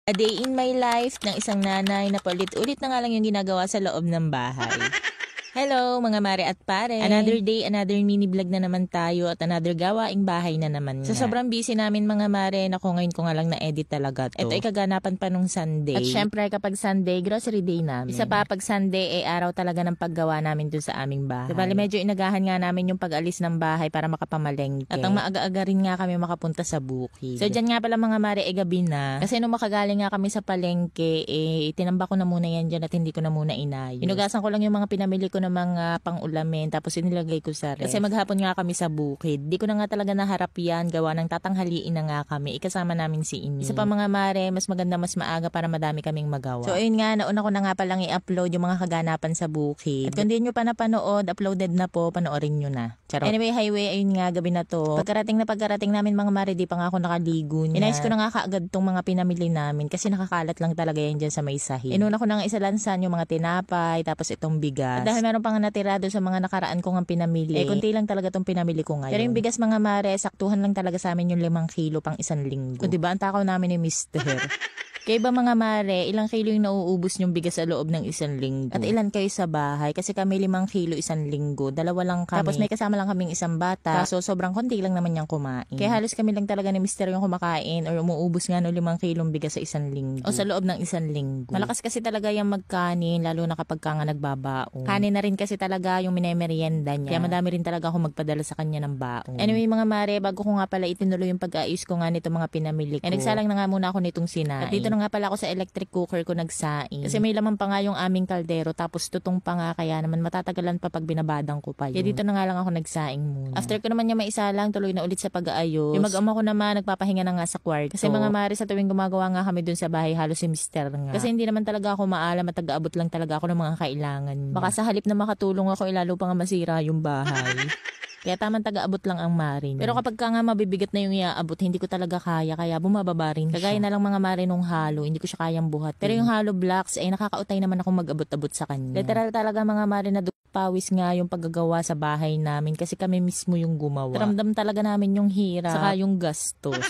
A day in my life ng isang nanay na paulit-ulit na nga lang yung ginagawa sa loob ng bahay. Hello mga mare at pare. Another day, another mini vlog na naman tayo at another gawaing bahay na naman nga. Sa sobrang busy namin mga mare, naku ngayon ko nga lang na-edit talaga to. Ito ay kaganapan pa nung Sunday. At syempre kapag Sunday, grocery day namin. Isa pa pag Sunday, araw talaga ng paggawa namin dun sa aming bahay. Diba, medyo inagahan nga namin yung pag-alis ng bahay para makapamalengke. At ang maaga-aga rin nga kami makapunta sa bukid. So dyan nga pala mga mare, gabi na. Kasi nung makagaling nga kami sa palengke, itinamba ko na muna yan dyan at hindi ko na muna inayos. Inugasan ko lang yung mga pinamili ko ng mga pang-ulamin tapos inilagay ko sa ref. Kasi maghapon nga kami sa bukid. Di ko na nga talaga naharap yan. Gawa ng tatanghaliin na nga kami. Ikasama namin si Ini. Isa pa mga mare, mas maganda mas maaga para madami kaming magawa. So ayun nga, nauna ko na nga palang i-upload yung mga kaganapan sa bukid. At kung di nyo pa napanood, uploaded na po, panoorin nyo na. Charot. Anyway, highway, ayun nga, gabi na to. Pagkarating namin mga mare, di pa nga ako nakaligo niya. Inayos ko na nga kaagad tong mga pinamili namin kasi nakakalat lang talaga yan dyan sa may sahig. Inuna ko na nga isalansan yung mga tinapay, tapos itong bigas. At dahil meron pa nga natira doon sa mga nakaraan ko ng pinamili. Kunti lang talaga tong pinamili ko ngayon. Pero yung bigas mga mare, saktuhan lang talaga sa amin yung 5 kilo pang isang linggo. O diba, ang takaw namin ni Mister. Kaya ba mga mare, ilang kilo yung nauubos yung bigas sa loob ng isang linggo? At ilan kayo sa bahay? Kasi kami 5 kilo isang linggo. 2 lang kami. Tapos may kasama lang kaming isang bata. Kaso sobrang konti lang naman niyang kumain. Kaya halos kami lang talaga ni Mister yung kumakain or umuubos nga no 5 kilong bigas sa isang linggo. O sa loob ng isang linggo. Malakas kasi talaga yung magkanin, lalo na kapag ka nga nagbabaon. Kanin na rin kasi talaga yung minemerienda niya. Kaya madami rin talaga ako magpadala sa kanya ng baon. Anyway mga mare, bago ko nga pala itinuloy yung pag-aayos ko nga nito mga pinamili ko. Nagsalang na nga muna ako nitong sinain. At dito nga pala ako sa electric cooker ko nagsaing. Kasi may laman pa nga yung aming kaldero tapos tutong pa nga kaya naman matatagalan pa pag binabadang ko pa yun. Kaya dito na nga lang ako nagsaing muna. After ko naman niya maisalang, tuloy na ulit sa pag-aayos. Yung mag-ama ko naman nagpapahinga na nga sa kwarto. Kasi mga mare sa tuwing gumagawa nga kami dun sa bahay, halos si Mister nga. Kasi hindi naman talaga ako maalam at taga-abot lang talaga ako ng mga kailangan niya. Baka sa halip na makatulong ako, ilalo pa nga masira yung bahay. Kaya tamang taga-abot lang ang marin. Pero kapag ka nga mabibigat na yung iaabot, hindi ko talaga kaya bumababa rin siya. Kagaya na lang mga marin nung halo, hindi ko siya kayang buhat. Pero yung halo blocks, ay nakakautay naman ako mag-abot-abot sa kanya. Literal talaga mga marin na pawis nga yung paggagawa sa bahay namin kasi kami mismo yung gumawa. Ramdam talaga namin yung hirap, saka yung gastos.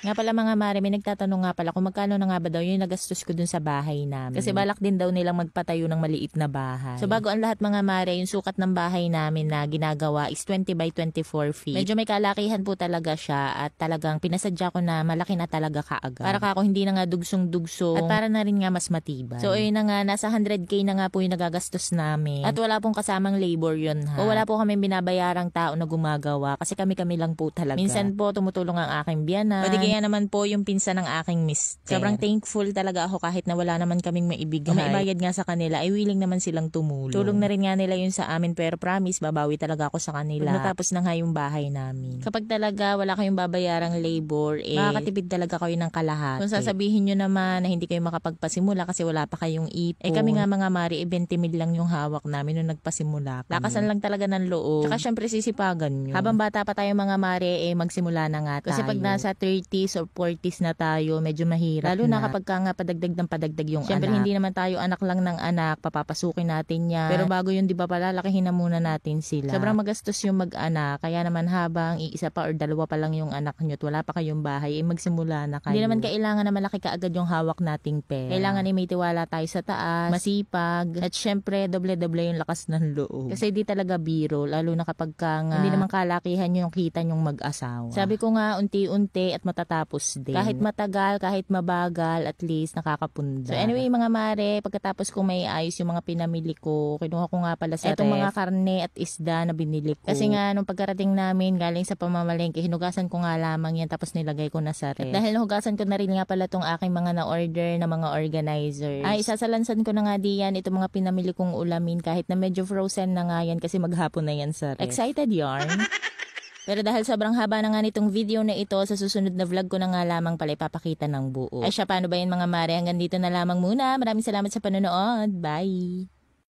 Nga pala mga mare, may nagtatanong nga pala kung magkano na nga ba daw yung nagastos ko dun sa bahay namin. Kasi balak din daw nilang magpatayo ng maliit na bahay. So bago ang lahat mga mare, yung sukat ng bahay namin na ginagawa is 20 by 24 feet. Medyo may kalakihan po talaga siya at talagang pinasadya ko na malaki na talaga kaagad. Para ka ako hindi na nga dugsong-dugsong at para na rin nga mas matibay. So ayun na nga, nasa 100k na nga po yung nagagastos namin. At wala pong kasamang labor yun ha. O wala po kami binabayarang tao na gumagawa kasi kami lang po talaga. Minsan po tumutulong ang aking biyanan. Kaya naman po yung pinsan ng aking mister. Sobrang thankful talaga ako kahit na wala naman kaming maibigay. Kung maibayad nga sa kanila, ay willing naman silang tumulong. Tulong na rin nga nila yun sa amin pero promise, babawi talaga ako sa kanila. Pag natapos na nga yung bahay namin. Kapag talaga wala kayong babayarang labor, makakatipid talaga kayo ng kalahati. Kung sasabihin nyo naman na hindi kayo makapagpasimula kasi wala pa kayong ipon. Kami nga mga mari, 20 mil lang yung hawak namin nung nagpasimula. Lakasan lang talaga ng loob. Tsaka syempre sisipagan nyo. Habang bata pa tayo mga mari, magsimula na nga tayo. Kasi pag nasa 30s or 40s na tayo, medyo mahirap. Lalo na kapag ka nga padagdag ng padagdag yung syempre, anak. Hindi naman tayo anak lang ng anak, papapasukin natin yan. Pero bago yun, di ba pala, lakihin na muna natin sila. Sobrang magastos yung mag-anak, kaya naman habang iisa pa or 2 pa lang yung anak nyo at wala pa kayong bahay, magsimula na kayo. Hindi naman kailangan na malaki kaagad yung hawak nating pera. Kailangan may tiwala tayo sa taas, masipag, at syempre, doble-doble yung lakas ng loob. Kasi di talaga biro, lalo na kapag ka nga, hindi naman kalakihan yung kita nyong mag-asawa. Sabi ko nga, unti-unti at matatapos din. Kahit matagal, kahit mabagal, at least nakakapunda. So anyway mga mare, pagkatapos ko may ayos yung mga pinamili ko, kinuha ko nga pala sa etong mga karne at isda na binili ko. Kasi nga nung pagkarating namin galing sa pamamalengke, hinugasan ko nga lamang yan tapos nilagay ko na sa ref. At dahil nahugasan ko na rin nga pala tong aking mga na-order na mga organizer, ay isasalansan ko na nga diyan itong mga pinamili kong ulamin kahit na medyo frozen na nga yan kasi maghapon na yan sa ref. Excited yarn? Pero dahil sobrang haba na nga nitong video na ito, sa susunod na vlog ko na nga lamang pala ipapakita ng buo. Ay siya, paano ba yan mga mare? Hanggang dito na lamang muna. Maraming salamat sa panonood. Bye!